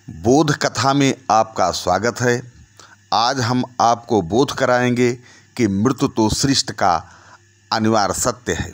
बोध कथा में आपका स्वागत है। आज हम आपको बोध कराएंगे कि मृत्यु तो सृष्टि का अनिवार्य सत्य है।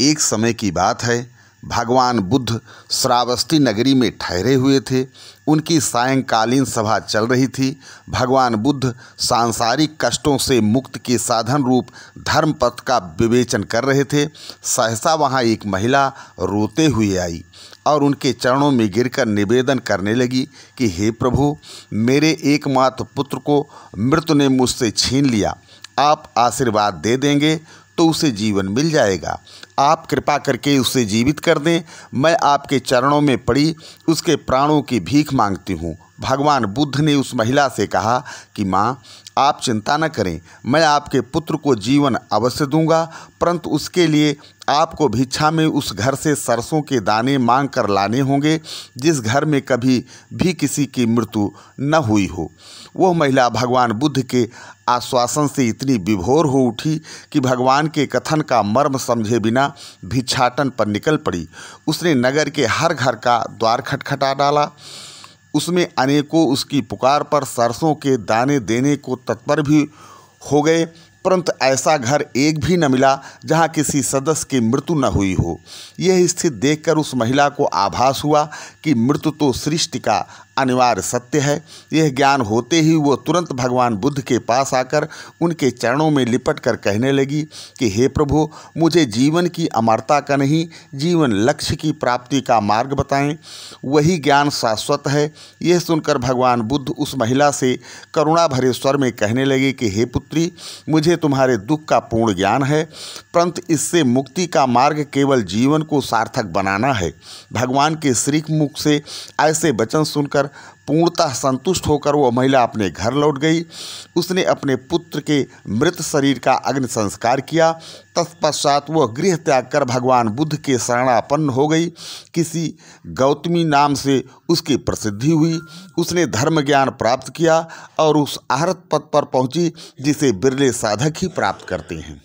एक समय की बात है, भगवान बुद्ध श्रावस्ती नगरी में ठहरे हुए थे। उनकी सायंकालीन सभा चल रही थी। भगवान बुद्ध सांसारिक कष्टों से मुक्ति के साधन रूप धर्म पथ का विवेचन कर रहे थे। सहसा वहाँ एक महिला रोते हुए आई और उनके चरणों में गिरकर निवेदन करने लगी कि हे प्रभु, मेरे एकमात्र पुत्र को मृत्यु ने मुझसे छीन लिया। आप आशीर्वाद दे देंगे तो उसे जीवन मिल जाएगा। आप कृपा करके उसे जीवित कर दें। मैं आपके चरणों में पड़ी उसके प्राणों की भीख मांगती हूँ। भगवान बुद्ध ने उस महिला से कहा कि माँ, आप चिंता न करें, मैं आपके पुत्र को जीवन अवश्य दूंगा, परंतु उसके लिए आपको भिक्षा में उस घर से सरसों के दाने मांग कर लाने होंगे जिस घर में कभी भी किसी की मृत्यु न हुई हो। वह महिला भगवान बुद्ध के आश्वासन से इतनी विभोर हो उठी कि भगवान के कथन का मर्म समझे बिना भिक्षाटन पर निकल पड़ी। उसने नगर के हर घर का द्वार खटखटा डाला। उसमें अनेकों उसकी पुकार पर सरसों के दाने देने को तत्पर भी हो गए, परंतु ऐसा घर एक भी न मिला जहाँ किसी सदस्य की मृत्यु न हुई हो। यह स्थिति देखकर उस महिला को आभास हुआ कि मृत्यु तो सृष्टि का अनिवार्य सत्य है। यह ज्ञान होते ही वो तुरंत भगवान बुद्ध के पास आकर उनके चरणों में लिपट कर कहने लगी कि हे प्रभु, मुझे जीवन की अमरता का नहीं, जीवन लक्ष्य की प्राप्ति का मार्ग बताएं। वही ज्ञान शाश्वत है। यह सुनकर भगवान बुद्ध उस महिला से करुणा भरे स्वर में कहने लगे कि हे पुत्री, मुझे तुम्हारे दुख का पूर्ण ज्ञान है, परंतु इससे मुक्ति का मार्ग केवल जीवन को सार्थक बनाना है। भगवान के श्री मुख से ऐसे वचन सुनकर पूर्णतः संतुष्ट होकर वह महिला अपने घर लौट गई। उसने अपने पुत्र के मृत शरीर का अग्नि संस्कार किया। तत्पश्चात वह गृह त्याग कर भगवान बुद्ध के शरणापन्न हो गई। किसी गौतमी नाम से उसकी प्रसिद्धि हुई। उसने धर्म ज्ञान प्राप्त किया और उस आहत पद पर पहुंची जिसे बिरले साधक ही प्राप्त करते हैं।